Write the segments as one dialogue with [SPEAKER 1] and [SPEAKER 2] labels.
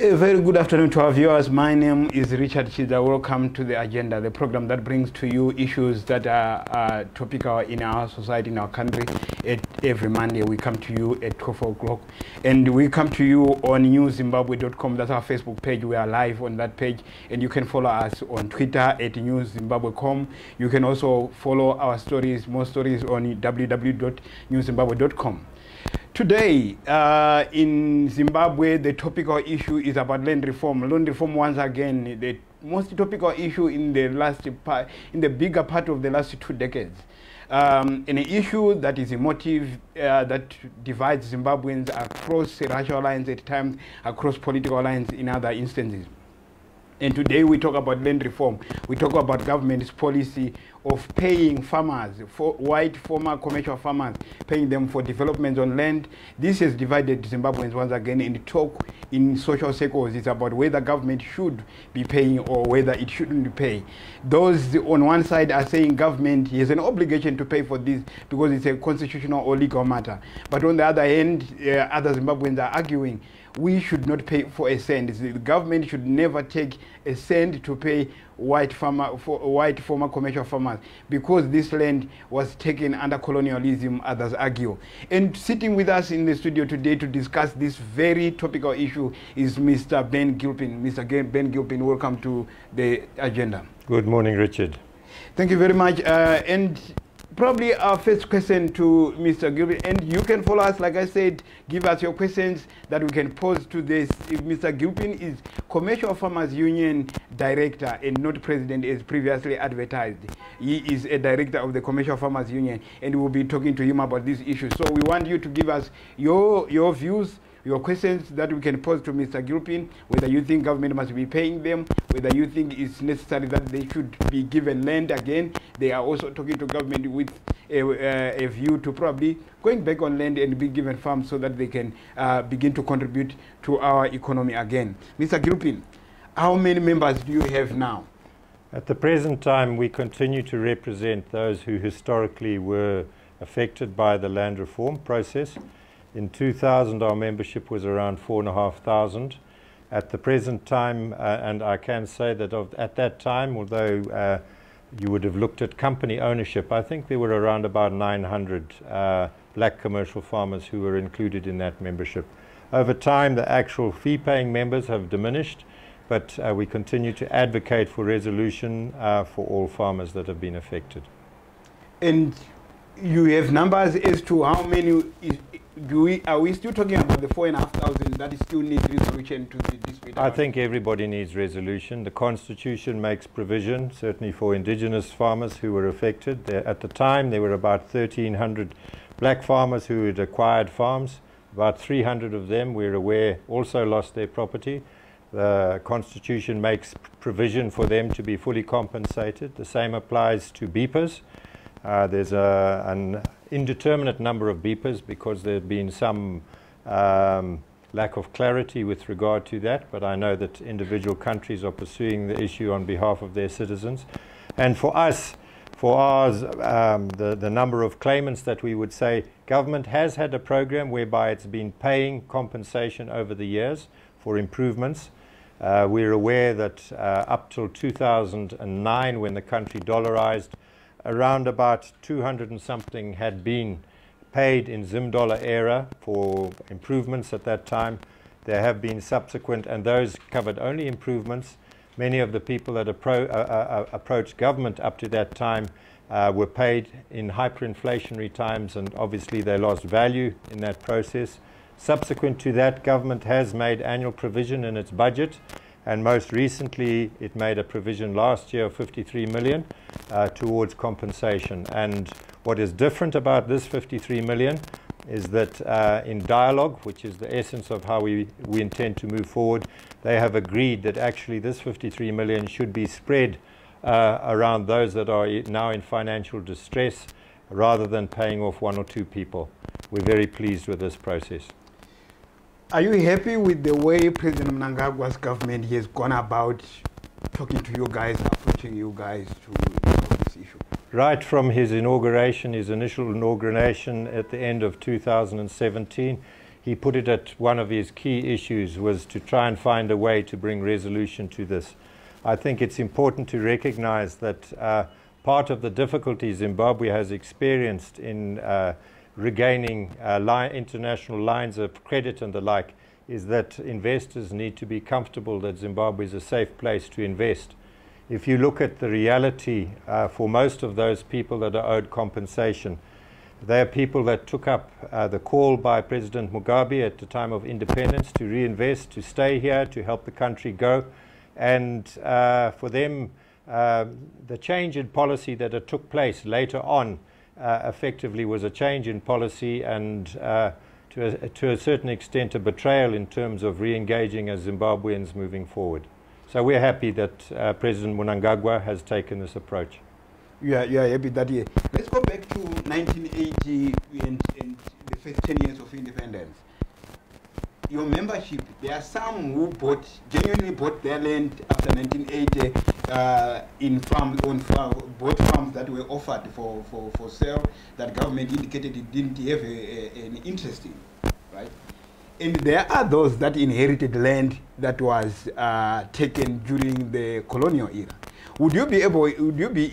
[SPEAKER 1] A very good afternoon to our viewers. My name is Richard Chiza. Welcome to the Agenda, the program that brings to you issues that are topical in our society, in our country. Every Monday we come to you at 12 o'clock. And we come to you on newszimbabwe.com. That's our Facebook page. We are live on that page. And you can follow us on Twitter at newszimbabwe.com. You can also follow our stories, more stories on www.newszimbabwe.com. Today, in Zimbabwe, the topical issue is about land reform. Land reform, once again, the most topical issue in the bigger part of the last 2 decades. An issue that is emotive, that divides Zimbabweans across racial lines at times, across political lines in other instances. And today we talk about land reform. We talk about government's policy of paying farmers, white former commercial farmers, paying them for development on land. This has divided Zimbabweans once again, and talk in social circles is about whether government should be paying or whether it shouldn't pay. Those on one side are saying government has an obligation to pay for this because it's a constitutional or legal matter. But on the other hand, other Zimbabweans are arguing we should not pay for a cent. The government should never take a cent to pay white former commercial farmers because this land was taken under colonialism, others argue. And sitting with us in the studio today to discuss this very topical issue is Mr. Ben Gilpin. Mr. Ben Gilpin, welcome to the agenda.
[SPEAKER 2] Good morning, Richard.
[SPEAKER 1] Thank you very much. And probably our first question to Mr. Gilpin, and you can follow us, like I said, give us your questions that we can pose to this. If Mr. Gilpin is Commercial Farmers Union Director and not President as previously advertised. He is a Director of the Commercial Farmers Union, and we'll be talking to him about this issue. So we want you to give us your views, your questions that we can pose to Mr. Gilpin, whether you think government must be paying them, whether you think it's necessary that they should be given land again. They are also talking to government with a view to probably going back on land and be given farms so that they can begin to contribute to our economy again. Mr. Gilpin, how many members do you have now?
[SPEAKER 2] At the present time, we continue to represent those who historically were affected by the land reform process. In 2000, our membership was around 4,500. At the present time, and I can say that at that time, although you would have looked at company ownership, I think there were around about 900 black commercial farmers who were included in that membership. Over time, the actual fee-paying members have diminished, but we continue to advocate for resolution for all farmers that have been affected. And
[SPEAKER 1] you have numbers as to how many are we still talking about the 4,500 that still need resolution to the dispute?
[SPEAKER 2] I think everybody needs resolution. The Constitution makes provision, certainly for indigenous farmers who were affected. At the time, there were about 1,300 black farmers who had acquired farms. About 300 of them, we're aware, also lost their property. The Constitution makes provision for them to be fully compensated. The same applies to beepers. There's an indeterminate number of beepers because there have been some lack of clarity with regard to that, but I know that individual countries are pursuing the issue on behalf of their citizens. And for us, for ours, the number of claimants that we would say, government has had a program whereby it's been paying compensation over the years for improvements. We're aware that up till 2009, when the country dollarized, around about 200 and something had been paid in Zim dollar era for improvements at that time. There have been subsequent, and those covered only improvements. Many of the people that approached government up to that time were paid in hyperinflationary times, and obviously they lost value in that process. Subsequent to that, government has made annual provision in its budget, and most recently it made a provision last year of 53 million towards compensation. And what is different about this 53 million is that in dialogue, which is the essence of how we intend to move forward, they have agreed that actually this 53 million should be spread around those that are now in financial distress rather than paying off 1 or 2 people. We're very pleased with this process.
[SPEAKER 1] Are you happy with the way President Mnangagwa's government has gone about talking to you guys, approaching you guys to solve this issue?
[SPEAKER 2] Right from his inauguration, his initial inauguration at the end of 2017, he put it at one of his key issues was to try and find a way to bring resolution to this. I think it's important to recognize that part of the difficulty Zimbabwe has experienced in regaining international lines of credit and the like is that investors need to be comfortable that Zimbabwe is a safe place to invest. If you look at the reality for most of those people that are owed compensation, they are people that took up the call by President Mugabe at the time of independence to reinvest, to stay here, to help the country go. And for them, the change in policy that took place later on effectively was a change in policy and to a certain extent a betrayal in terms of re-engaging as Zimbabweans moving forward. So we're happy that President Mnangagwa has taken this approach.
[SPEAKER 1] You are happy that year. Let's go back to 1980 and the first 10 years of independence. Your membership, there are some who genuinely bought their land after 1980 bought farms that were offered for sale that government indicated it didn't have an interest in, right? And there are those that inherited land that was taken during the colonial era. Would you be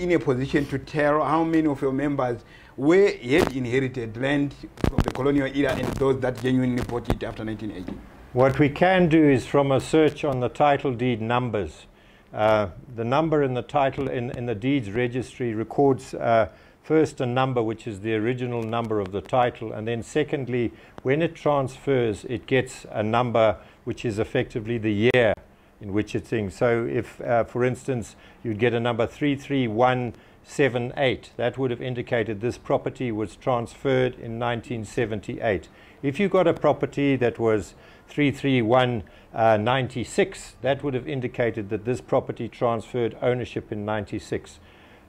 [SPEAKER 1] in a position to tell how many of your members had inherited land from the colonial era and those that genuinely bought it after 1980?
[SPEAKER 2] What we can do is from a search on the title deed numbers. The number in the title in the deeds registry records first a number which is the original number of the title, and then secondly, when it transfers, it gets a number which is effectively the year in which it's in. So if, for instance, you'd get a number 33178, that would have indicated this property was transferred in 1978. If you got a property that was 33196, that would have indicated that this property transferred ownership in 96.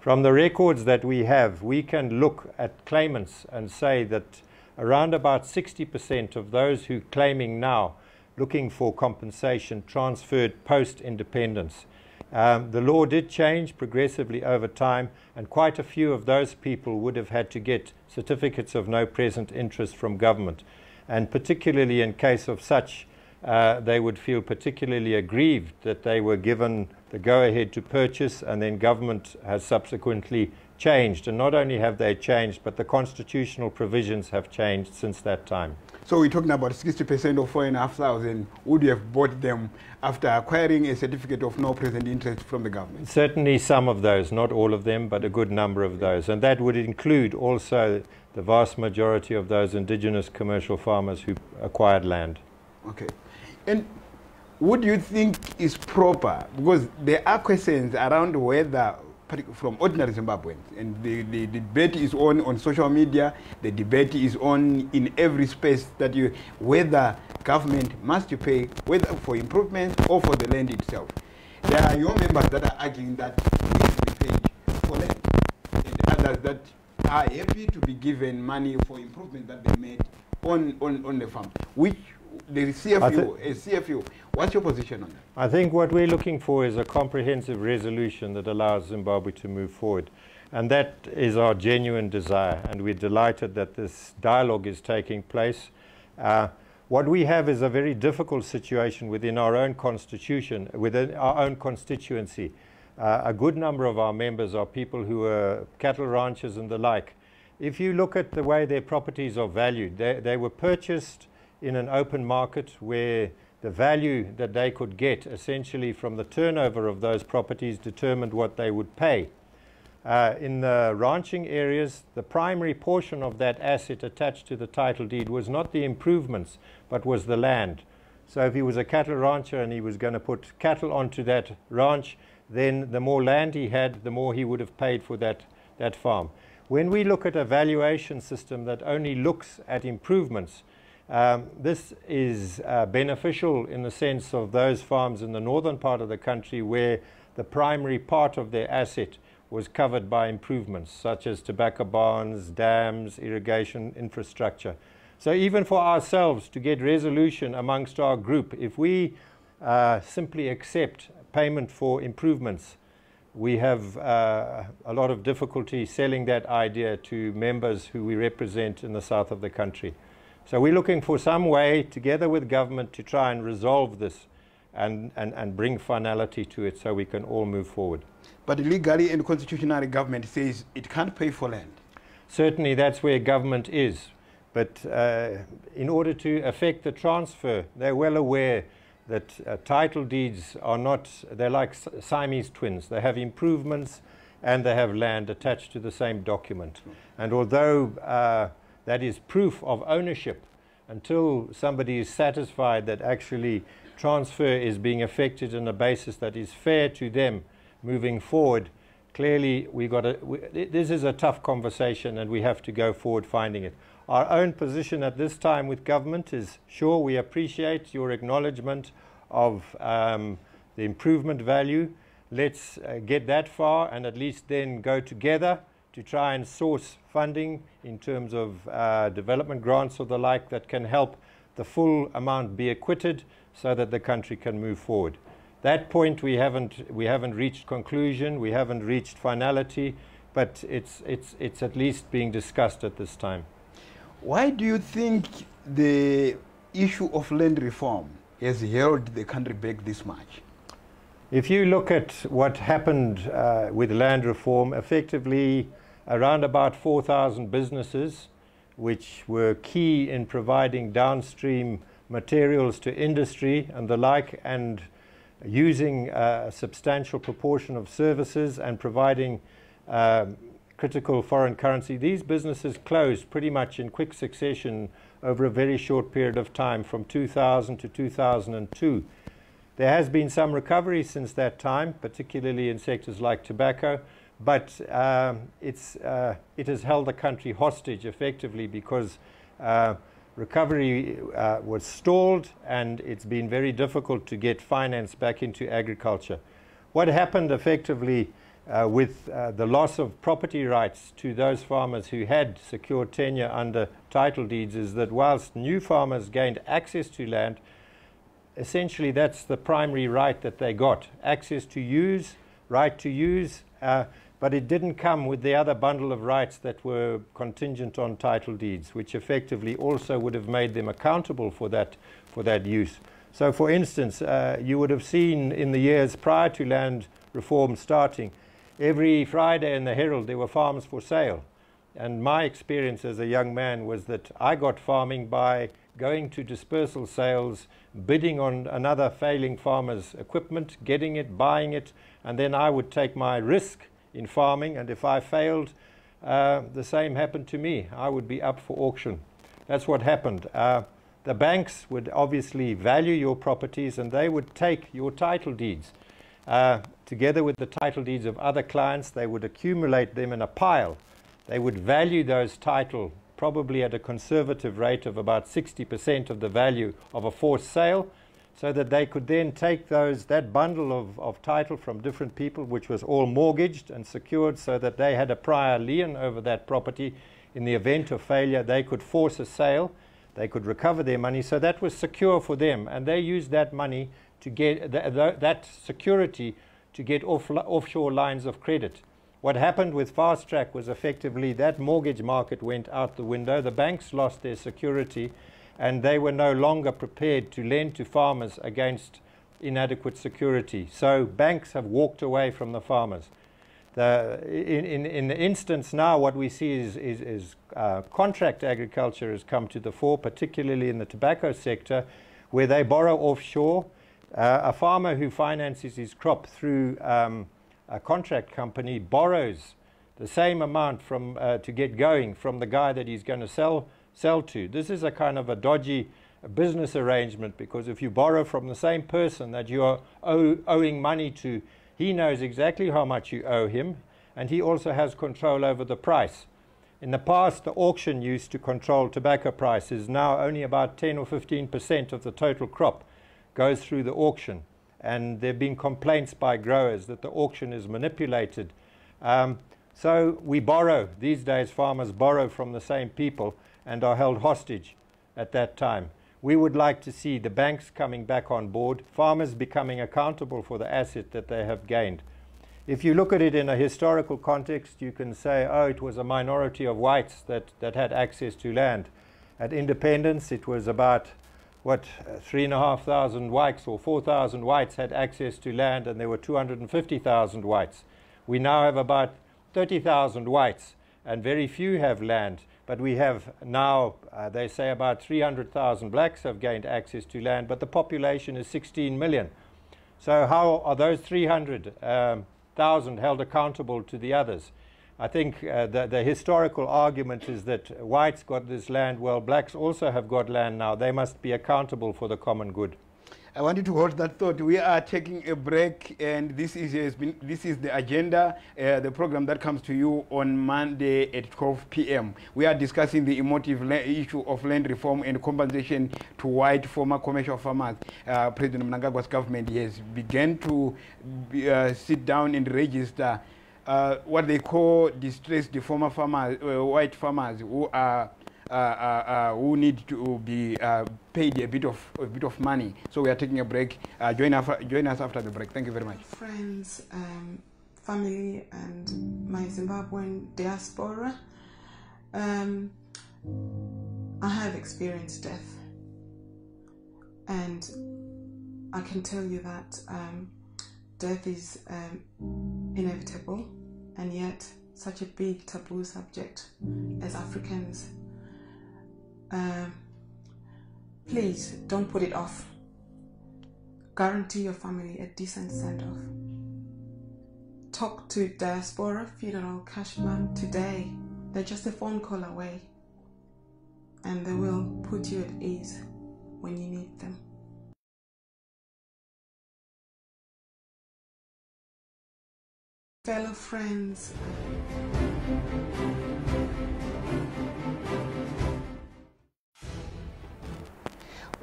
[SPEAKER 2] From the records that we have, we can look at claimants and say that around about 60% of those who are claiming now looking for compensation transferred post-independence. The law did change progressively over time, and quite a few of those people would have had to get certificates of no present interest from government. And particularly in case of such, they would feel particularly aggrieved that they were given the go-ahead to purchase, and then government has subsequently changed. And not only have they changed, but the constitutional provisions have changed since that time.
[SPEAKER 1] So we're talking about 60% of 4,500 would have bought them after acquiring a certificate of no present interest from the government?
[SPEAKER 2] Certainly some of those, not all of them, but a good number of those. And that would include also the vast majority of those indigenous commercial farmers who acquired land.
[SPEAKER 1] Okay. And would you think is proper, because there are questions around whether, from ordinary Zimbabweans, and the debate is on social media, the debate is on in every space that whether government must pay, whether for improvements or for the land itself. There are your members that are arguing that we should be paid for land, and others that are happy to be given money for improvements that they made on the farm. Which the CFU, what's your position on that?
[SPEAKER 2] I think what we're looking for is a comprehensive resolution that allows Zimbabwe to move forward. And that is our genuine desire. And we're delighted that this dialogue is taking place. What we have is a very difficult situation within our own constitution, within our own constituency. A good number of our members are people who are cattle ranchers and the like. If you look at the way their properties are valued, they were purchased in an open market where the value that they could get essentially from the turnover of those properties determined what they would pay. In the ranching areas, the primary portion of that asset attached to the title deed was not the improvements, but was the land. So if he was a cattle rancher and he was going to put cattle onto that ranch, then the more land he had, the more he would have paid for that farm. When we look at a valuation system that only looks at improvements, this is beneficial in the sense of those farms in the northern part of the country where the primary part of their asset was covered by improvements such as tobacco barns, dams, irrigation infrastructure. So even for ourselves to get resolution amongst our group, if we simply accept payment for improvements, we have a lot of difficulty selling that idea to members who we represent in the south of the country. So we're looking for some way, together with government, to try and resolve this and bring finality to it so we can all move forward.
[SPEAKER 1] But legally and constitutionally, government says it can't pay for land.
[SPEAKER 2] Certainly that's where government is. But in order to effect the transfer, they're well aware that title deeds are not, they're like Siamese twins. They have improvements and they have land attached to the same document. And although that is proof of ownership, until somebody is satisfied that actually transfer is being effected on a basis that is fair to them moving forward, clearly this is a tough conversation and we have to go forward finding it. Our own position at this time with government is, sure, we appreciate your acknowledgement of the improvement value. Let's get that far and at least then go together to try and source funding in terms of development grants or the like that can help the full amount be acquitted so that the country can move forward. That point we haven't reached conclusion, we haven't reached finality, but it's at least being discussed at this time.
[SPEAKER 1] Why do you think the issue of land reform has held the country back this much?
[SPEAKER 2] If you look at what happened with land reform, effectively around about 4,000 businesses, which were key in providing downstream materials to industry and the like, and using a substantial proportion of services and providing critical foreign currency. These businesses closed pretty much in quick succession over a very short period of time from 2000 to 2002. There has been some recovery since that time, particularly in sectors like tobacco, but it has held the country hostage effectively because recovery was stalled and it's been very difficult to get finance back into agriculture. What happened effectively with the loss of property rights to those farmers who had secured tenure under title deeds is that whilst new farmers gained access to land, essentially that's the primary right that they got, access to use, right to use, but it didn't come with the other bundle of rights that were contingent on title deeds, which effectively also would have made them accountable for that use. So for instance, you would have seen in the years prior to land reform starting, every Friday in the Herald there were farms for sale. And my experience as a young man was that I got farming by going to dispersal sales, bidding on another failing farmer's equipment, getting it, buying it, and then I would take my risk in farming, and if I failed, the same happened to me. I would be up for auction. That's what happened. The banks would obviously value your properties and they would take your title deeds. Together with the title deeds of other clients, they would accumulate them in a pile. They would value those title probably at a conservative rate of about 60% of the value of a forced sale, so that they could then take that bundle of title from different people, which was all mortgaged and secured, so that they had a prior lien over that property. In the event of failure, they could force a sale, they could recover their money, so that was secure for them, and they used that money to get that security to get offshore lines of credit. What happened with Fast Track was effectively that mortgage market went out the window, the banks lost their security, and they were no longer prepared to lend to farmers against inadequate security. So banks have walked away from the farmers. In the instance now, what we see is contract agriculture has come to the fore, particularly in the tobacco sector, where they borrow offshore. A farmer who finances his crop through a contract company borrows the same amount from to get going from the guy that he's going to sell to. This is a kind of a dodgy business arrangement, because if you borrow from the same person that you are owing money to, he knows exactly how much you owe him, and he also has control over the price. In the past, the auction used to control tobacco prices. Now only about 10 or 15% of the total crop goes through the auction, and there have been complaints by growers that the auction is manipulated. So we borrow. These days farmers borrow from the same people and are held hostage at that time. We would like to see the banks coming back on board, farmers becoming accountable for the asset that they have gained. If you look at it in a historical context, you can say, oh, it was a minority of whites that had access to land. At independence, it was about, what, 3,500 whites or 4,000 whites had access to land, and there were 250,000 whites. We now have about 30,000 whites, and very few have land. But we have now, they say about 300,000 blacks have gained access to land, but the population is 16 million. So how are those 300,000 held accountable to the others? I think the historical argument is that whites got this land, well, blacks also have got land now. They must be accountable for the common good.
[SPEAKER 1] I want you to hold that thought. We are taking a break, and this is the agenda, the program that comes to you on Monday at 12 p.m. We are discussing the emotive issue of land reform and compensation to white former commercial farmers. President Mnangagwa's government has begun to sit down and register what they call distressed former farmers, white farmers who are who need to be paid a bit of money. So we are taking a break. Join us after the break. Thank you very much.
[SPEAKER 3] Friends, family, and my Zimbabwean diaspora. I have experienced death, and I can tell you that death is inevitable, and yet such a big taboo subject as Africans. Please don't put it off. Guarantee your family a decent send-off. Talk to Diaspora Funeral Cash Fund today. They're just a phone call away, and they will put you at ease when you need them. Fellow friends,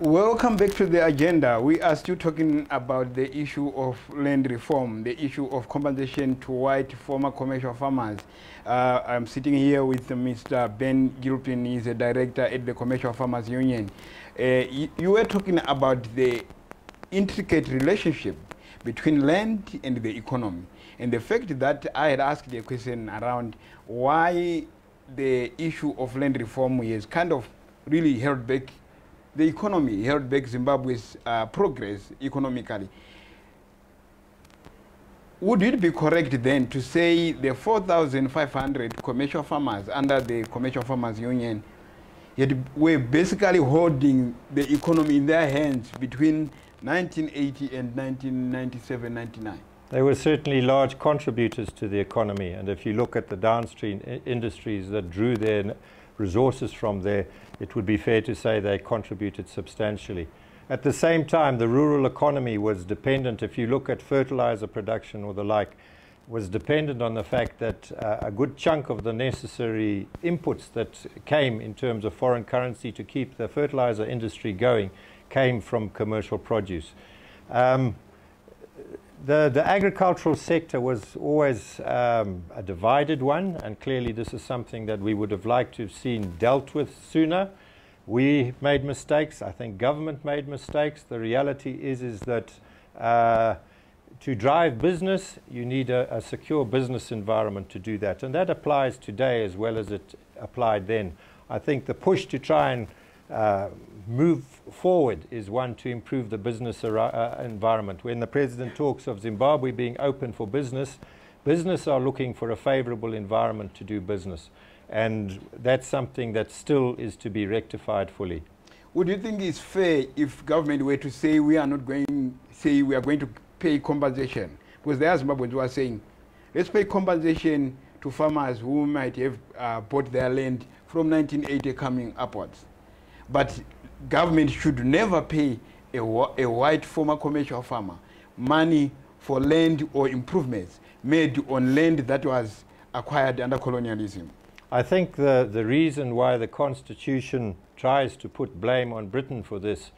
[SPEAKER 1] welcome back to the agenda. We are still talking about the issue of land reform, the issue of compensation to white former commercial farmers. I'm sitting here with Mr. Ben Gilpin. He's a director at the Commercial Farmers Union. You were talking about the intricate relationship between land and the economy, and the fact that I had asked a question around why the issue of land reform is kind of really held back the economy, held back Zimbabwe's progress economically. Would it be correct then to say the 4,500 commercial farmers under the Commercial Farmers Union were basically holding the economy in their hands between 1980 and 1997-99?
[SPEAKER 2] They were certainly large contributors to the economy, and if you look at the downstream industries that drew their resources from there, it would be fair to say they contributed substantially. At the same time, the rural economy was dependent, if you look at fertilizer production or the like, was dependent on the fact that a good chunk of the necessary inputs that came in terms of foreign currency to keep the fertilizer industry going came from commercial produce. The agricultural sector was always a divided one, and clearly this is something that we would have liked to have seen dealt with sooner. We made mistakes. I think government made mistakes. The reality is that to drive business, you need a secure business environment to do that, and that applies today as well as it applied then. I think the push to try and move forward is one to improve the business environment. When the President talks of Zimbabwe being open for business, business are looking for a favorable environment to do business, and that's something that still is to be rectified fully.
[SPEAKER 1] Would you think it's fair if government were to say we are going to pay compensation? Because there are Zimbabweans who are saying, let's pay compensation to farmers who might have bought their land from 1980 coming upwards. But government should never pay a white former commercial farmer money for land or improvements made on land that was acquired under colonialism.
[SPEAKER 2] I think the reason why the Constitution tries to put blame on Britain for this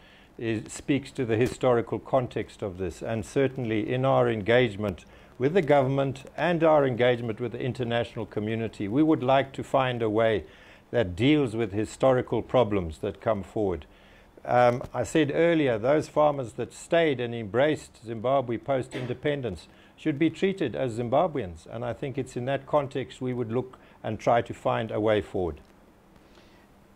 [SPEAKER 2] speaks to the historical context of this, and certainly in our engagement with the government and our engagement with the international community, we would like to find a way that deals with historical problems that come forward. I said earlier, those farmers that stayed and embraced Zimbabwe post-independence should be treated as Zimbabweans, and I think it's in that context we would look and try to find a way forward.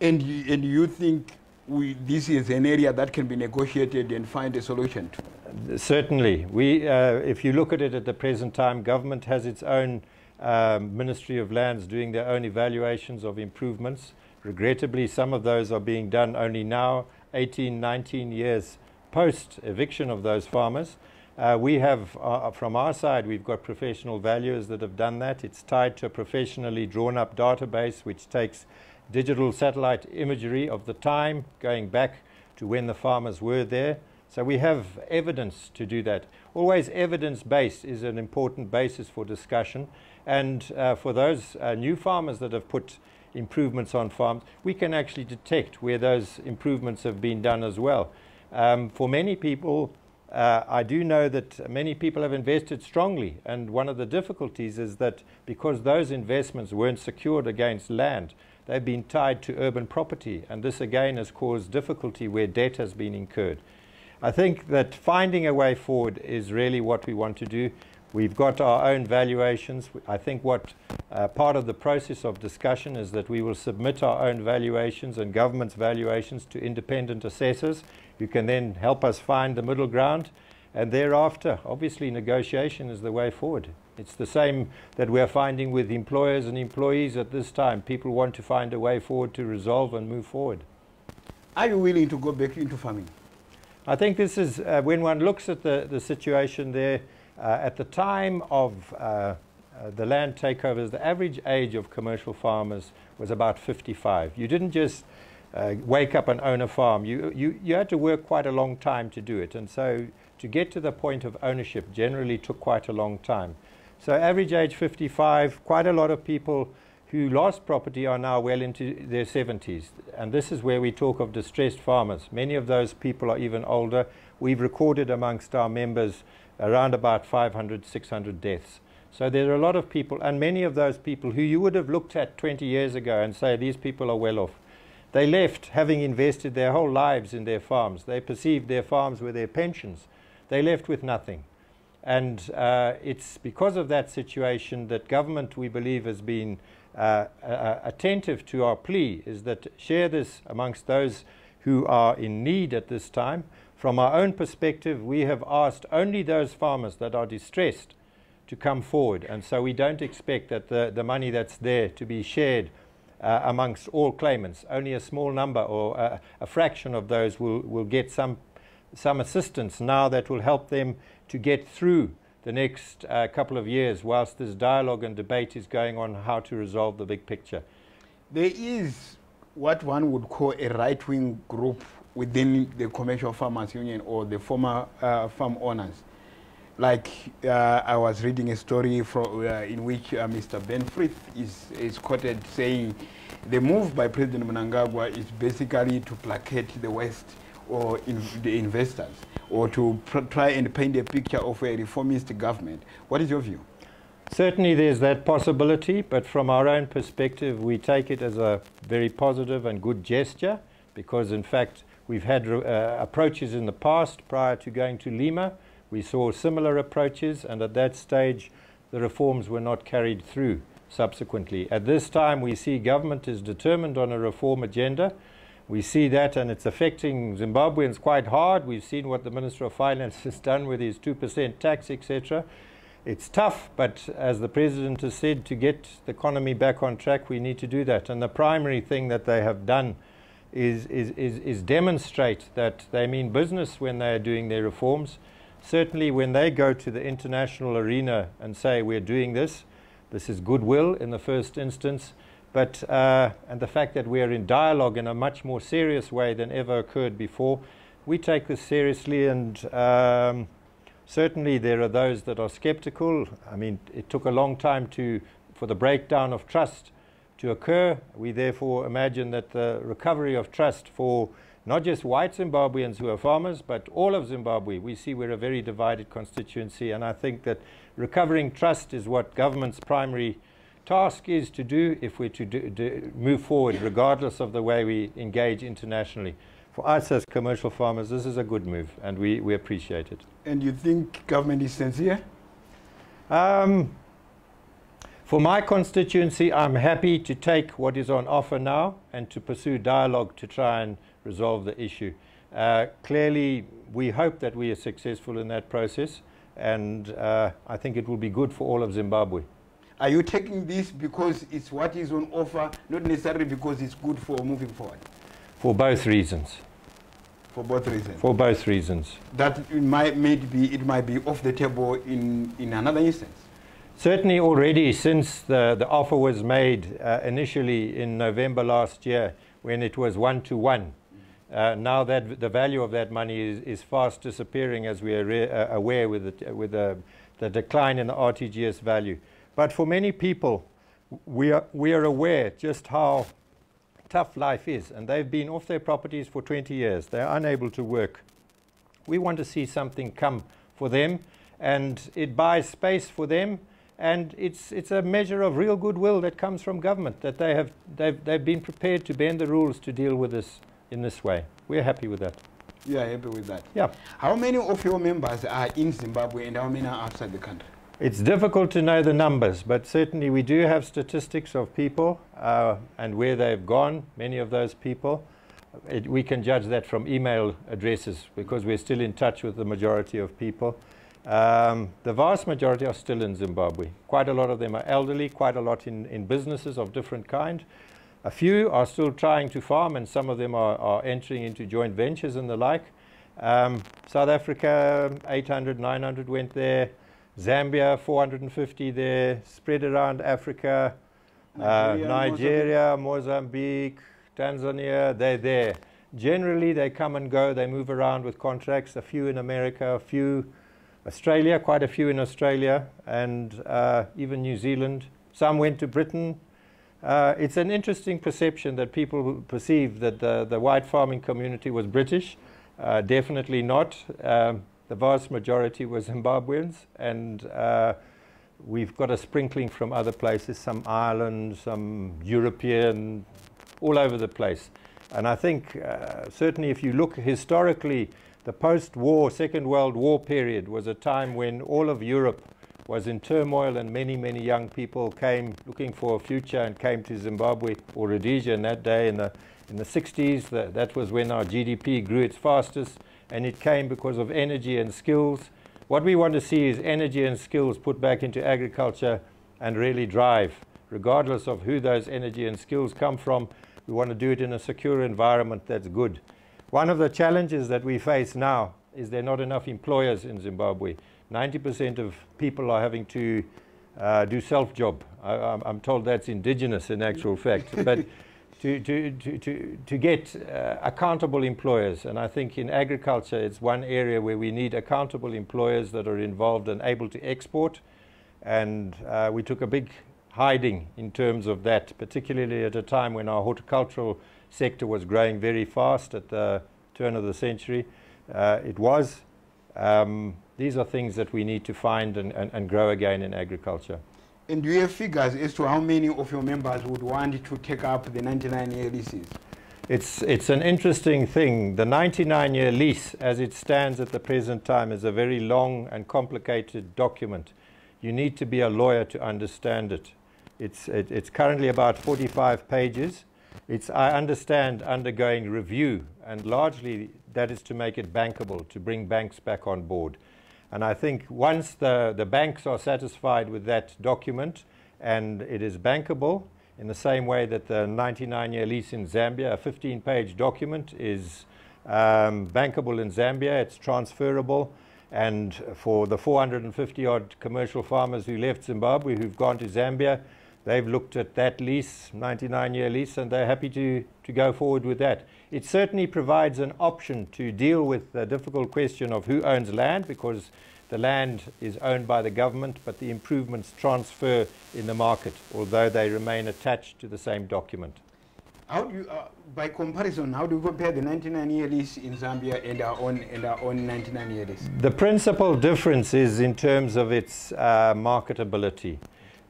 [SPEAKER 1] And you think this is an area that can be negotiated and find a solution to?
[SPEAKER 2] Certainly. If you look at it at the present time, government has its own Ministry of Lands doing their own evaluations of improvements. Regrettably, some of those are being done only now, 18, 19 years post-eviction of those farmers. We have, from our side, we've got professional valuers that have done that. It's tied to a professionally drawn-up database which takes digital satellite imagery of the time going back to when the farmers were there. So we have evidence to do that. Always evidence-based is an important basis for discussion. And for those new farmers that have put improvements on farms, we can actually detect where those improvements have been done as well. For many people, I do know that many people have invested strongly, and one of the difficulties is that because those investments weren't secured against land, they've been tied to urban property, and this again has caused difficulty where debt has been incurred. I think that finding a way forward is really what we want to do. We've got our own valuations. I think what part of the process of discussion is that we will submit our own valuations and government's valuations to independent assessors who can then help us find the middle ground. And thereafter, obviously, negotiation is the way forward. It's the same that we're finding with employers and employees at this time. People want to find a way forward to resolve and move forward.
[SPEAKER 1] Are you willing to go back into farming?
[SPEAKER 2] I think this is, when one looks at the situation there, at the time of the land takeovers, the average age of commercial farmers was about 55. You didn't just wake up and own a farm. You had to work quite a long time to do it. And so to get to the point of ownership generally took quite a long time. So average age 55, quite a lot of people who lost property are now well into their 70s. And this is where we talk of distressed farmers. Many of those people are even older. We've recorded amongst our members around about 500, 600 deaths. So there are a lot of people, and many of those people who you would have looked at 20 years ago and say, these people are well off. They left having invested their whole lives in their farms. They perceived their farms were their pensions. They left with nothing. And it's because of that situation that government, we believe, has been attentive to our plea, is that share this amongst those who are in need at this time. From our own perspective, we have asked only those farmers that are distressed to come forward. And so we don't expect that the money that's there to be shared amongst all claimants. Only a small number or a fraction of those will get some assistance now that will help them to get through the next couple of years whilst this dialogue and debate is going on how to resolve the big picture.
[SPEAKER 1] There is what one would call a right-wing group within the Commercial Farmers Union or the former farm owners. Like I was reading a story from, in which Mr. Ben is quoted saying the move by President Mnangagwa is basically to placate the West or the investors, or to try and paint a picture of a reformist government. What is your view?
[SPEAKER 2] Certainly there's that possibility, but from our own perspective, we take it as a very positive and good gesture, because in fact we've had approaches in the past prior to going to Lima. We saw similar approaches, and at that stage the reforms were not carried through subsequently. At this time we see government is determined on a reform agenda. We see that, and it's affecting Zimbabweans quite hard. We've seen what the Minister of Finance has done with his 2% tax, etc. It's tough, but as the President has said, to get the economy back on track, we need to do that. And the primary thing that they have done is demonstrate that they mean business when they are doing their reforms. Certainly when they go to the international arena and say, we're doing this, this is goodwill in the first instance. But, and the fact that we are in dialogue in a much more serious way than ever occurred before, we take this seriously, and certainly there are those that are skeptical. I mean, it took a long time for the breakdown of trust to occur. We therefore imagine that the recovery of trust for not just white Zimbabweans who are farmers, but all of Zimbabwe, we see we're a very divided constituency, and I think that recovering trust is what government's primary task is to do if we're to move forward, regardless of the way we engage internationally. For us as commercial farmers, this is a good move, and we appreciate it.
[SPEAKER 1] And you think government is sincere?
[SPEAKER 2] For my constituency, I'm happy to take what is on offer now and to pursue dialogue to try and resolve the issue. Clearly, we hope that we are successful in that process, and I think it will be good for all of Zimbabwe.
[SPEAKER 1] Are you taking this because it's what is on offer, not necessarily because it's good for moving forward?
[SPEAKER 2] For both reasons.
[SPEAKER 1] For both reasons? For
[SPEAKER 2] both reasons.
[SPEAKER 1] That it might be off the table in another instance?
[SPEAKER 2] Certainly already since the offer was made initially in November last year, when it was 1-to-1. Now that the value of that money is fast disappearing, as we are aware with the decline in the RTGS value. But for many people, we are aware just how tough life is, and they've been off their properties for 20 years. They're unable to work. We want to see something come for them, and it buys space for them, and it's a measure of real goodwill that comes from government, that they've been prepared to bend the rules to deal with this in this way. We're happy with that.
[SPEAKER 1] You are happy with that?
[SPEAKER 2] Yeah.
[SPEAKER 1] How many of your members are in Zimbabwe and how many are outside the country?
[SPEAKER 2] It's difficult to know the numbers, but certainly we do have statistics of people and where they've gone, many of those people. We can judge that from email addresses because we're still in touch with the majority of people. The vast majority are still in Zimbabwe. Quite a lot of them are elderly, quite a lot in businesses of different kind. A few are still trying to farm, and some of them are entering into joint ventures and the like. South Africa, 800, 900 went there. Zambia, 450 there, spread around Africa, Nigeria, Mozambique, Tanzania, they're there. Generally, they come and go, they move around with contracts, a few in America, a few Australia, quite a few in Australia, and even New Zealand. Some went to Britain. It's an interesting perception that people perceive that the white farming community was British. Definitely not. The vast majority were Zimbabweans, and we've got a sprinkling from other places, some Ireland, some European, all over the place. And I think certainly if you look historically, the post-war, Second World War period was a time when all of Europe was in turmoil, and many, many young people came looking for a future and came to Zimbabwe or Rhodesia in that day in the 60s. That was when our GDP grew its fastest. And it came because of energy and skills. What we want to see is energy and skills put back into agriculture and really drive, regardless of who those energy and skills come from. We want to do it in a secure environment that's good. One of the challenges that we face now is there are not enough employers in Zimbabwe. 90% of people are having to do self-job. I'm told that's indigenous in actual fact. But to get accountable employers, and I think in agriculture it's one area where we need accountable employers that are involved and able to export, and we took a big hiding in terms of that, particularly at a time when our horticultural sector was growing very fast at the turn of the century. These are things that we need to find and grow again in agriculture.
[SPEAKER 1] And do you have figures as to how many of your members would want to take up the 99-year leases?
[SPEAKER 2] It's an interesting thing. The 99-year lease, as it stands at the present time, is a very long and complicated document. You need to be a lawyer to understand it. It's currently about 45 pages. It's, I understand, undergoing review, and largely that is to make it bankable, to bring banks back on board. And I think once the banks are satisfied with that document and it is bankable, in the same way that the 99-year lease in Zambia, a 15-page document, is bankable in Zambia, it's transferable. And for the 450-odd commercial farmers who left Zimbabwe who've gone to Zambia, they've looked at that lease, 99-year lease, and they're happy to go forward with that. It certainly provides an option to deal with the difficult question of who owns land, because the land is owned by the government, but the improvements transfer in the market, although they remain attached to the same document.
[SPEAKER 1] How do you, by comparison, how do you compare the 99-year lease in Zambia and our own 99-year lease?
[SPEAKER 2] The principal difference is in terms of its marketability.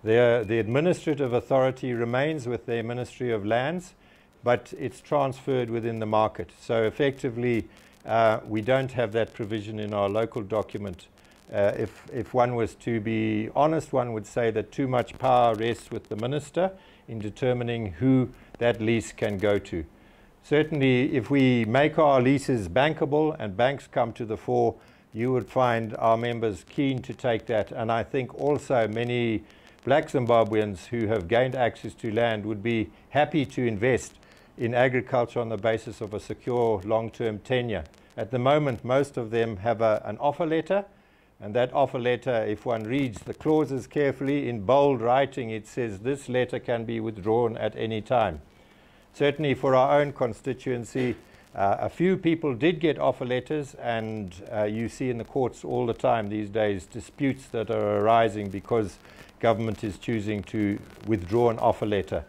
[SPEAKER 2] The administrative authority remains with the Ministry of Lands, but it's transferred within the market. So effectively, we don't have that provision in our local document. If one was to be honest, one would say that too much power rests with the minister in determining who that lease can go to. Certainly, if we make our leases bankable and banks come to the fore, you would find our members keen to take that. And I think also many black Zimbabweans who have gained access to land would be happy to invest in agriculture on the basis of a secure long-term tenure. At the moment, most of them have an offer letter, and that offer letter, if one reads the clauses carefully, in bold writing, it says this letter can be withdrawn at any time. Certainly for our own constituency, a few people did get offer letters, and you see in the courts all the time these days disputes that are arising because government is choosing to withdraw an offer letter.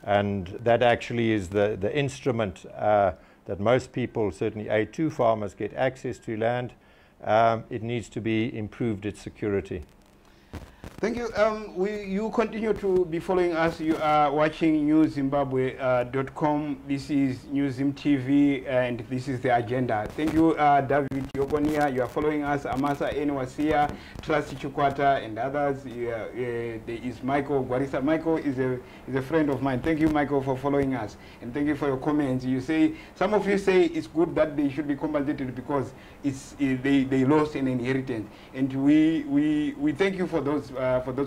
[SPEAKER 2] And that actually is the instrument that most people, certainly A2 farmers, get access to land. It needs to be improved, its security.
[SPEAKER 1] Thank you. You continue to be following us. You are watching newzimbabwe.com. This is Newzim TV, and this is the agenda. Thank you, David Yogonia. You are following us. Amasa Enwasia, Trust Chukwata, and others. There is Michael Guarisa. Michael is a friend of mine. Thank you, Michael, for following us, and thank you for your comments. You say, some of you say it's good that they should be compensated because they lost an inheritance, and we thank you for those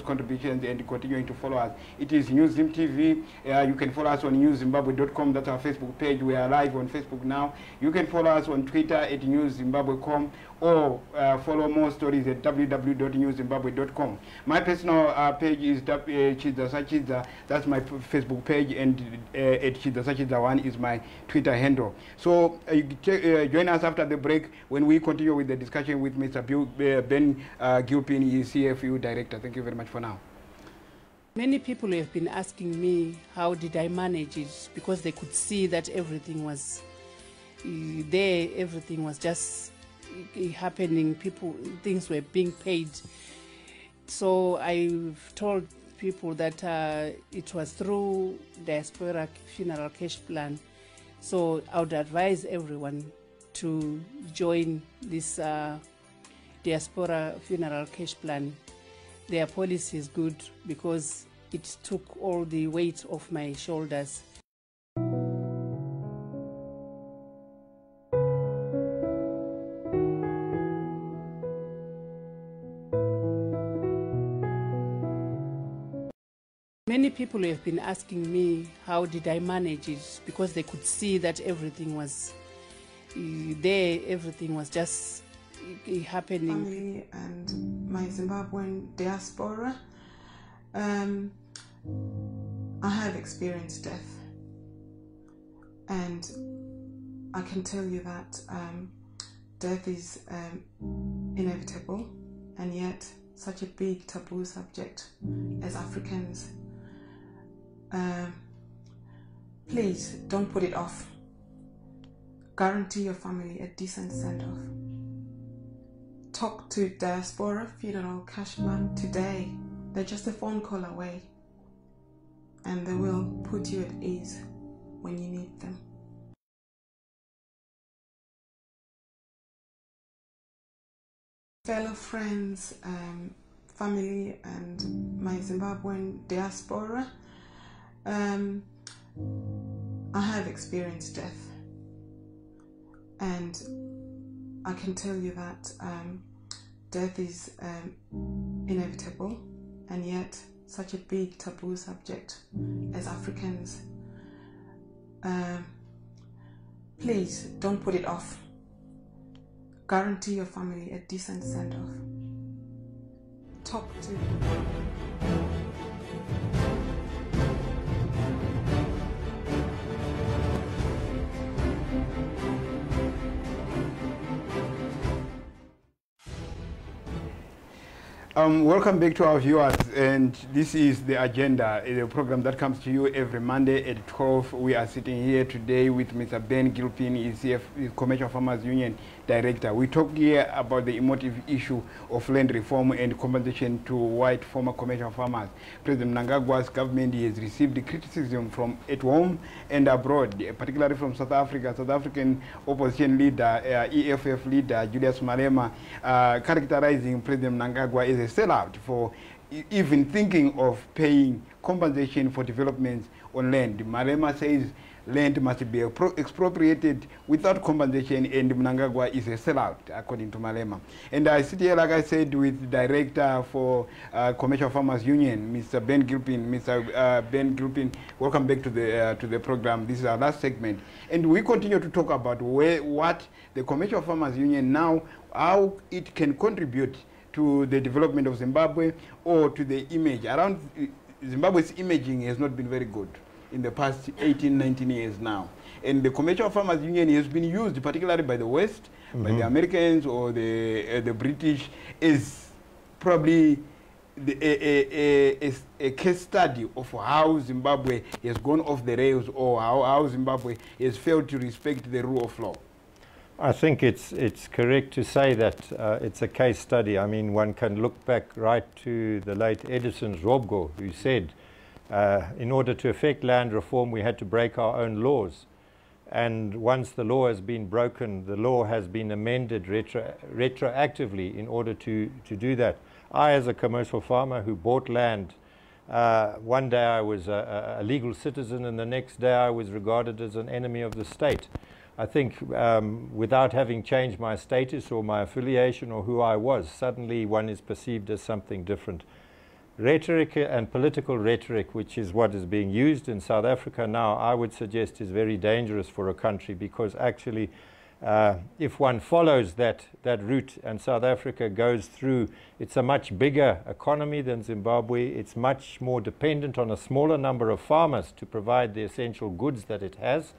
[SPEAKER 1] contributions and continuing to follow us. It is Newzim TV. You can follow us on newzimbabwe.com. That's our Facebook page. We are live on Facebook now. You can follow us on Twitter at newzimbabwe.com, or follow more stories at www.newzimbabwe.com. My personal page is Chidza Sachidza. That's my Facebook page, and at Chidza Sachidza 1 is my Twitter handle. So join us after the break when we continue with the discussion with Mr. Ben Gilpin, he is CFU Director. Thank you very much for now.
[SPEAKER 4] Many people have been asking me how did I manage it, because they could see that everything was there, everything was just happening, things were being paid. So I've told people that it was through Diaspora funeral cash plan. So I would advise everyone to join this Diaspora funeral cash plan. Their policy is good because it took all the weight off my shoulders. Many people have been asking me how did I manage it, because they could see that everything was there, everything was just happening.
[SPEAKER 3] Family and my Zimbabwean diaspora, I have experienced death, and I can tell you that death is inevitable, and yet such a big taboo subject as Africans. Please don't put it off. Guarantee your family a decent send-off. Talk to Diaspora Funeral Cash Plan today. They're just a phone call away, and they will put you at ease when you need them. Fellow friends, family, and my Zimbabwean diaspora, I have experienced death, and I can tell you that death is inevitable, and yet such a big taboo subject as Africans. Please don't put it off. Guarantee your family a decent send-off. Talk to
[SPEAKER 1] Welcome back to our viewers, and this is the agenda, a program that comes to you every Monday at 12. We are sitting here today with Mr. Ben Gilpin, CFU Commercial Farmers Union Director. We talk here about the emotive issue of land reform and compensation to white former commercial farmers. President Mnangagwa's government has received criticism from at home and abroad, particularly from South Africa. South African opposition leader, EFF leader Julius Malema, characterizing President Mnangagwa as a sellout for even thinking of paying compensation for developments on land. Malema says land must be expropriated without compensation, and Mnangagwa is a sellout, according to Malema. And I sit here, like I said, with Director for Commercial Farmers Union, Mr. Ben Gilpin. Mr. Ben Gilpin, welcome back to the program. This is our last segment, and we continue to talk about what the Commercial Farmers Union now, how it can contribute to the development of Zimbabwe, or to the image around Zimbabwe's imaging has not been very good in the past 18, 19 years now. And the Commercial Farmers Union has been used, particularly by the West, by the Americans or the British, as probably a case study of how Zimbabwe has gone off the rails, or how Zimbabwe has failed to respect the rule of law.
[SPEAKER 2] I think it's correct to say that it's a case study. I mean, one can look back right to the late Edison Robgo, who said, in order to effect land reform, we had to break our own laws. And once the law has been broken, the law has been amended retroactively in order to do that. I, as a commercial farmer who bought land, one day I was a legal citizen, and the next day I was regarded as an enemy of the state. I think without having changed my status or my affiliation or who I was, suddenly one is perceived as something different. Rhetoric and political rhetoric, which is what is being used in South Africa now, I would suggest is very dangerous for a country, because actually if one follows that route and South Africa goes through, it's a much bigger economy than Zimbabwe. It's much more dependent on a smaller number of farmers to provide the essential goods that it has.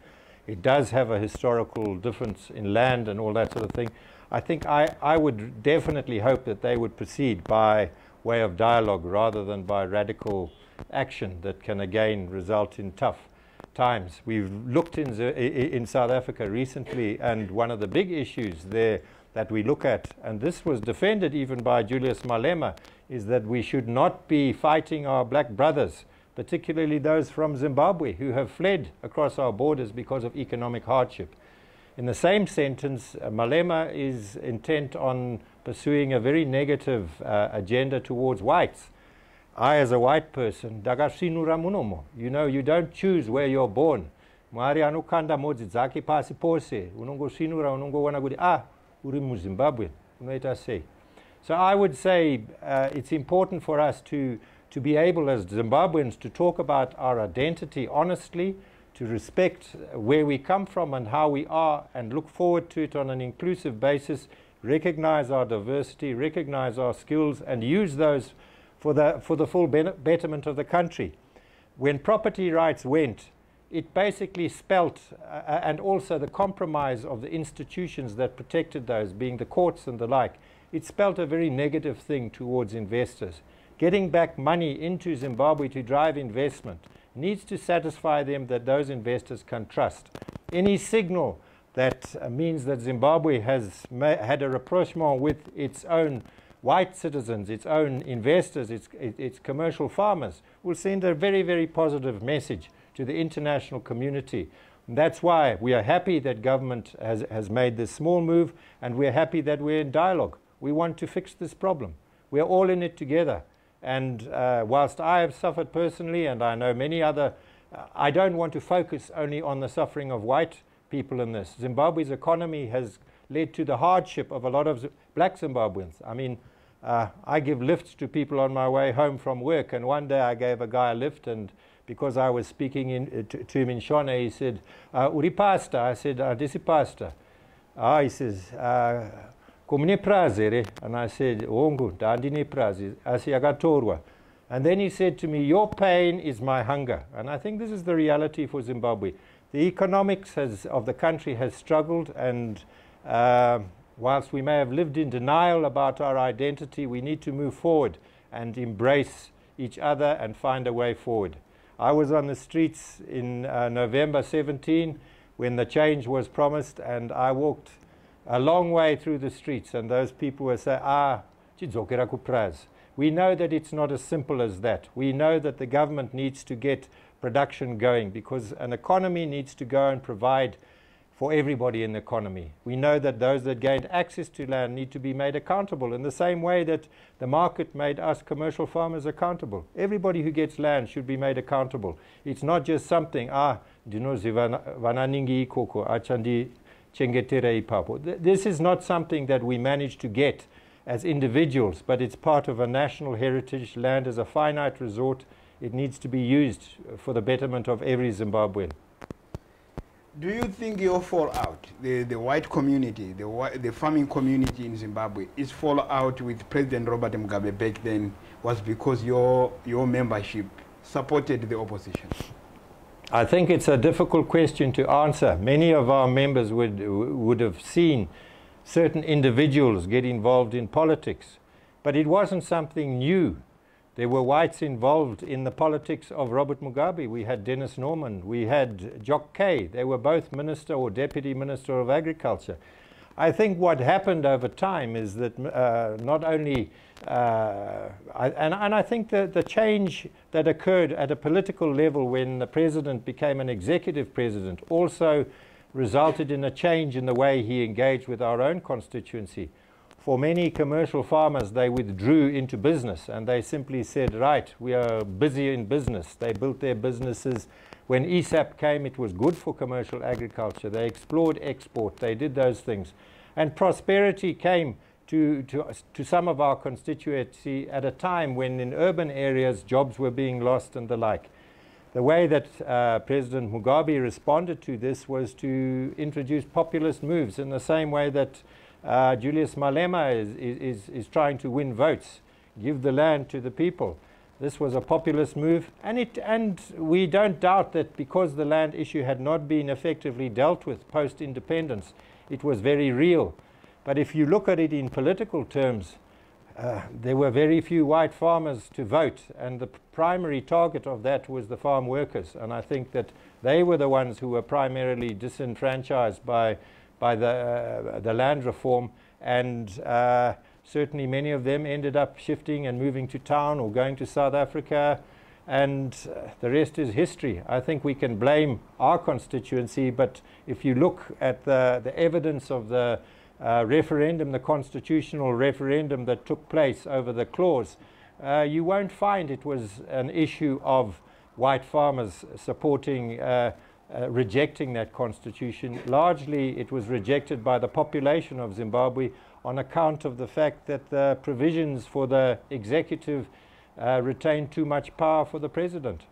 [SPEAKER 2] It does have a historical difference in land and all that sort of thing. I think I would definitely hope that they would proceed by way of dialogue rather than by radical action that can again result in tough times. We've looked in South Africa recently, and one of the big issues there that we look at, and this was defended even by Julius Malema, is that we should not be fighting our black brothers, particularly those from Zimbabwe who have fled across our borders because of economic hardship. In the same sentence, Malema is intent on pursuing a very negative agenda towards whites. I, as a white person, you know, you don't choose where you're born. So I would say it's important for us to be able as Zimbabweans to talk about our identity honestly, to respect where we come from and how we are, and look forward to it on an inclusive basis, recognize our diversity, recognize our skills, and use those for the full betterment of the country. When property rights went, it basically spelt, and also the compromise of the institutions that protected those, being the courts and the like, it spelt a very negative thing towards investors. Getting back money into Zimbabwe to drive investment needs to satisfy them that those investors can trust. Any signal that means that Zimbabwe has had a rapprochement with its own white citizens, its own investors, its commercial farmers, will send a very, very positive message to the international community. And that's why we are happy that government has made this small move, and we're happy that we're in dialogue. We want to fix this problem. We're all in it together. And whilst I have suffered personally, and I know many other, I don't want to focus only on the suffering of white people in this. Zimbabwe's economy has led to the hardship of a lot of black Zimbabweans. I mean, I give lifts to people on my way home from work, and one day I gave a guy a lift, and because I was speaking to him in Shona, he said, "Uri pasta?" I said, "Disi pasta." He says, "Komune prazer?" And I said, "Ongu, dandine prazer." I said, "Agatorwa." And then he said to me, "Your pain is my hunger." And I think this is the reality for Zimbabwe. The economics of the country has struggled, and whilst we may have lived in denial about our identity, we need to move forward and embrace each other and find a way forward. I was on the streets in November 17 when the change was promised, and I walked a long way through the streets, and those people were saying, chidzokera kupraz. We know that it's not as simple as that. We know that the government needs to get production going, because an economy needs to go and provide for everybody in the economy. We know that those that gained access to land need to be made accountable in the same way that the market made us commercial farmers accountable. Everybody who gets land should be made accountable. It's not just something, this is not something that we manage to get as individuals, but it's part of a national heritage. Land is a finite resource. It needs to be used for the betterment of every Zimbabwean.
[SPEAKER 1] Do you think your fallout, the white community, the farming community in Zimbabwe, is fallout with President Robert Mugabe back then was because your membership supported the opposition?
[SPEAKER 2] I think it's a difficult question to answer. Many of our members would have seen certain individuals get involved in politics, but it wasn't something new. There were whites involved in the politics of Robert Mugabe. We had Dennis Norman, we had Jock Kay. They were both Minister or Deputy Minister of Agriculture. I think what happened over time is that not only, and I think that the change that occurred at a political level when the president became an executive president also resulted in a change in the way he engaged with our own constituency. For many commercial farmers, they withdrew into business and they simply said, right, we are busy in business. They built their businesses. When ESAP came, it was good for commercial agriculture. They explored export. They did those things. And prosperity came to some of our constituency at a time when in urban areas jobs were being lost and the like. The way that President Mugabe responded to this was to introduce populist moves in the same way that Julius Malema is trying to win votes, give the land to the people. This was a populist move, and we don't doubt that because the land issue had not been effectively dealt with post-independence, it was very real. But if you look at it in political terms, there were very few white farmers to vote, and the primary target of that was the farm workers, and I think that they were the ones who were primarily disenfranchised by the land reform, and certainly many of them ended up shifting and moving to town or going to South Africa, and the rest is history. I think we can blame our constituency, but if you look at the evidence of the referendum, the constitutional referendum that took place over the clause, you won't find it was an issue of white farmers supporting rejecting that constitution. Largely it was rejected by the population of Zimbabwe on account of the fact that the provisions for the executive retained too much power for the president.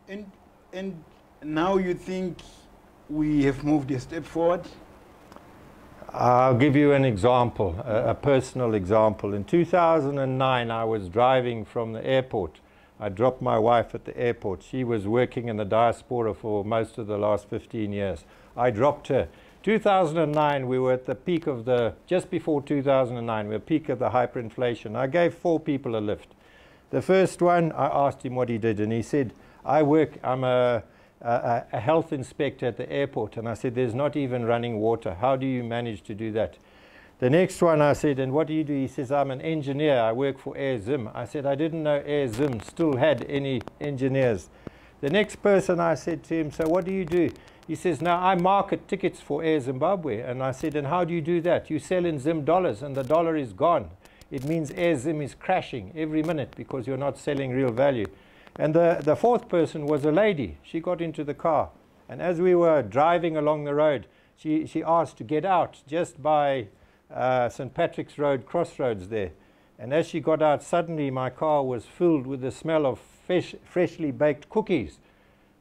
[SPEAKER 1] And now you think we have moved a step forward?
[SPEAKER 2] I'll give you an example, a personal example. In 2009 I was driving from the airport. I dropped my wife at the airport. She was working in the Diaspora for most of the last 15 years. I dropped her. 2009, we were at the peak of just before 2009, we were at the peak of the hyperinflation. I gave 4 people a lift. The first one, I asked him what he did, and he said, I'm a health inspector at the airport. And I said, there's not even running water. How do you manage to do that? The next one I said, and what do you do? He says, I'm an engineer. I work for Air Zim. I said, I didn't know Air Zim still had any engineers. The next person I said to him, so what do you do? He says, now I market tickets for Air Zimbabwe. And I said, and how do you do that? You sell in Zim dollars and the dollar is gone. It means Air Zim is crashing every minute because you're not selling real value. And the fourth person was a lady. She got into the car. And as we were driving along the road, she asked to get out just by St. Patrick's Road crossroads there. And as she got out, suddenly my car was filled with the smell of freshly baked cookies.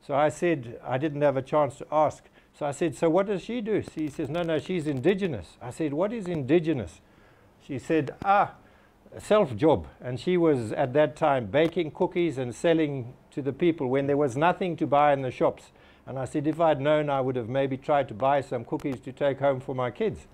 [SPEAKER 2] So I said, I didn't have a chance to ask. So I said, so what does she do? She says, no, she's indigenous. I said, what is indigenous? She said, a self-job. And she was at that time baking cookies and selling to the people when there was nothing to buy in the shops. And I said, if I'd known, I would have maybe tried to buy some cookies to take home for my kids.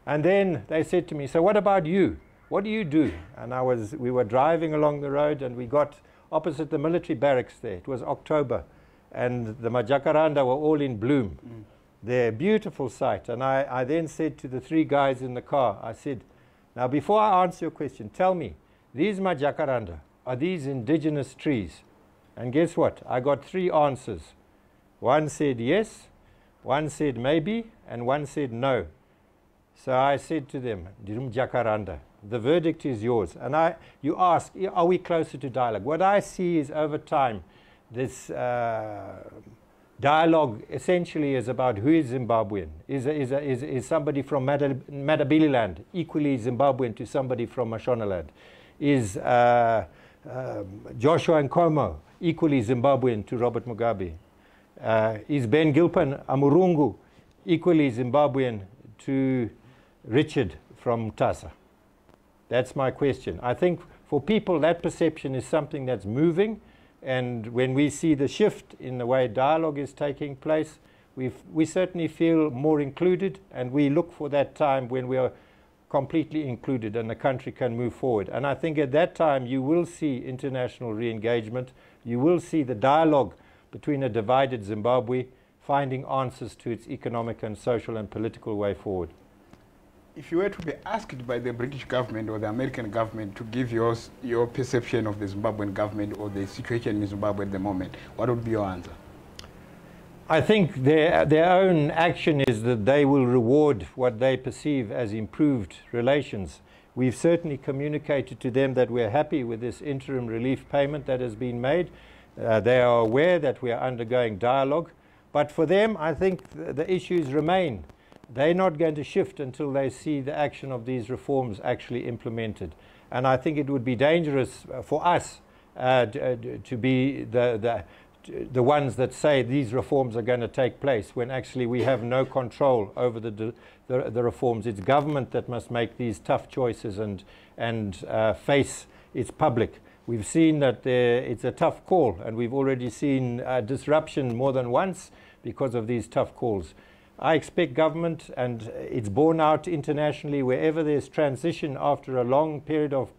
[SPEAKER 2] And then they said to me, so what about you? What do you do? And we were driving along the road, and we got opposite the military barracks there. It was October, and the majacaranda were all in bloom. They're a beautiful sight. And I then said to the 3 guys in the car, I said, now before I answer your question, tell me, these majacaranda, are these indigenous trees? And guess what? I got 3 answers. One said yes, one said maybe, and one said no. So I said to them, jacaranda, the verdict is yours. And you ask, are we closer to dialogue? What I see is over time, this dialogue essentially is about who is Zimbabwean. Is somebody from Matabeleland equally Zimbabwean to somebody from Mashonaland? Is Joshua Nkomo equally Zimbabwean to Robert Mugabe? Is Ben Gilpin Amurungu equally Zimbabwean to Richard from TASA? That's my question. I think for people that perception is something that's moving, and when we see the shift in the way dialogue is taking place, we certainly feel more included, and we look for that time when we are completely included and the country can move forward. And I think at that time you will see international re-engagement, you will see the dialogue between a divided Zimbabwe finding answers to its economic and social and political way forward.
[SPEAKER 1] If you were to be asked by the British government or the American government to give your perception of the Zimbabwean government or the situation in Zimbabwe at the moment, what would be your answer?
[SPEAKER 2] I think their own action is that they will reward what they perceive as improved relations. We've certainly communicated to them that we're happy with this interim relief payment that has been made. They are aware that we are undergoing dialogue. But for them, I think the issues remain. They're not going to shift until they see the action of these reforms actually implemented. And I think it would be dangerous for us to be the ones that say these reforms are going to take place when actually we have no control over the reforms. It's government that must make these tough choices and face its public. We've seen that it's a tough call, and we've already seen disruption more than once because of these tough calls. I expect government, and it's borne out internationally, wherever there's transition after a long period of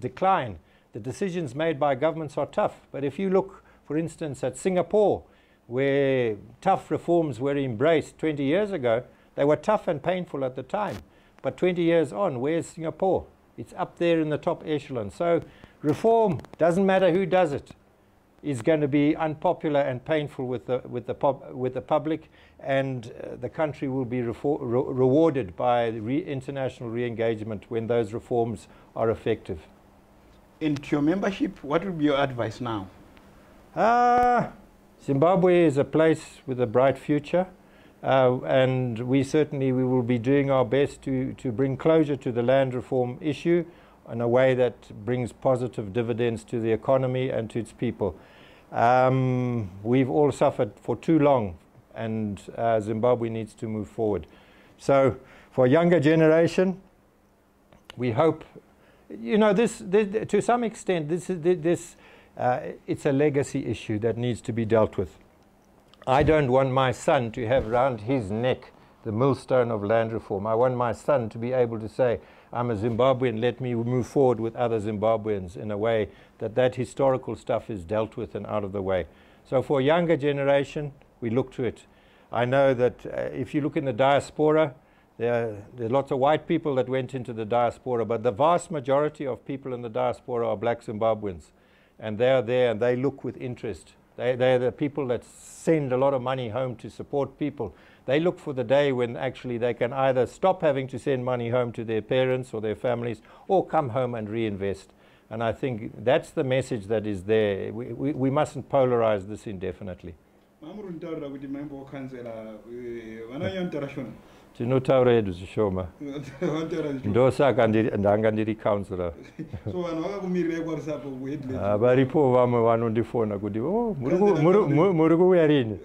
[SPEAKER 2] decline, the decisions made by governments are tough. But if you look, for instance, at Singapore, where tough reforms were embraced 20 years ago, they were tough and painful at the time. But 20 years on, where's Singapore? It's up there in the top echelon. So reform, doesn't matter who does it, is going to be unpopular and painful with the public, and the country will be rewarded by international re-engagement when those reforms are effective.
[SPEAKER 1] And to your membership, what would be your advice now?
[SPEAKER 2] Zimbabwe is a place with a bright future, and we will be doing our best to bring closure to the land reform issue in a way that brings positive dividends to the economy and to its people. We've all suffered for too long, and Zimbabwe needs to move forward. So for a younger generation, we hope, to some extent, it's a legacy issue that needs to be dealt with. I don't want my son to have round his neck the millstone of land reform. I want my son to be able to say, I'm a Zimbabwean, let me move forward with other Zimbabweans in a way that historical stuff is dealt with and out of the way. So for a younger generation, we look to it. I know that if you look in the diaspora, there are lots of white people that went into the diaspora, but the vast majority of people in the diaspora are black Zimbabweans. And they are there and they look with interest. They're the people that send a lot of money home to support people. They look for the day when actually they can either stop having to send money home to their parents or their families, or come home and reinvest. And I think that's the message that is there. We mustn't polarize this indefinitely. Tinotaura hedu zvishoma. Ndosaka ndanga ndiri councillor.
[SPEAKER 1] So vanokumirira kwarisapo
[SPEAKER 2] varipo vamwe vanondifona kuti muri kuuya rini.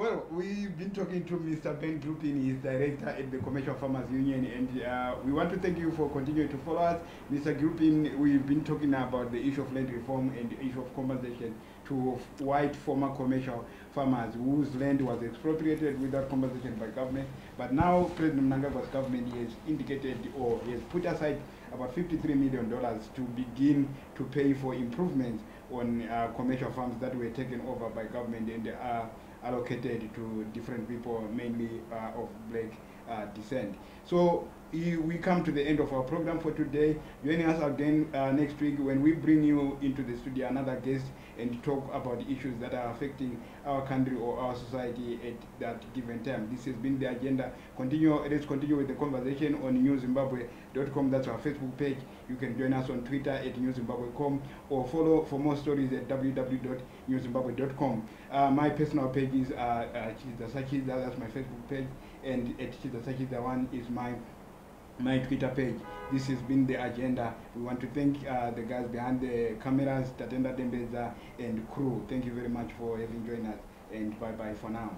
[SPEAKER 1] Well, we've been talking to Mr. Ben Gilpin, he's director at the Commercial Farmers Union, and we want to thank you for continuing to follow us. Mr. Gilpin, we've been talking about the issue of land reform and the issue of compensation to white former commercial farmers whose land was expropriated without compensation by government. But now President Mnangagwa's government has indicated or has put aside about $53 million to begin to pay for improvements on commercial farms that were taken over by government and allocated to different people, mainly of black descent. So we come to the end of our program for today. Joining us again next week when we bring you into the studio another guest and talk about issues that are affecting our country or our society at that given time. This has been the agenda. Let's continue with the conversation on newzimbabwe.com. That's our Facebook page. You can join us on Twitter at newzimbabwe.com or follow for more stories at www.newzimbabwe.com. My personal page is Chiza Sachiza, that's my Facebook page, and at Chiza Sachiza 1 is my Twitter page. This has been the agenda. We want to thank the guys behind the cameras, Tatenda Dembeza and crew. Thank you very much for having joined us, and bye-bye for now.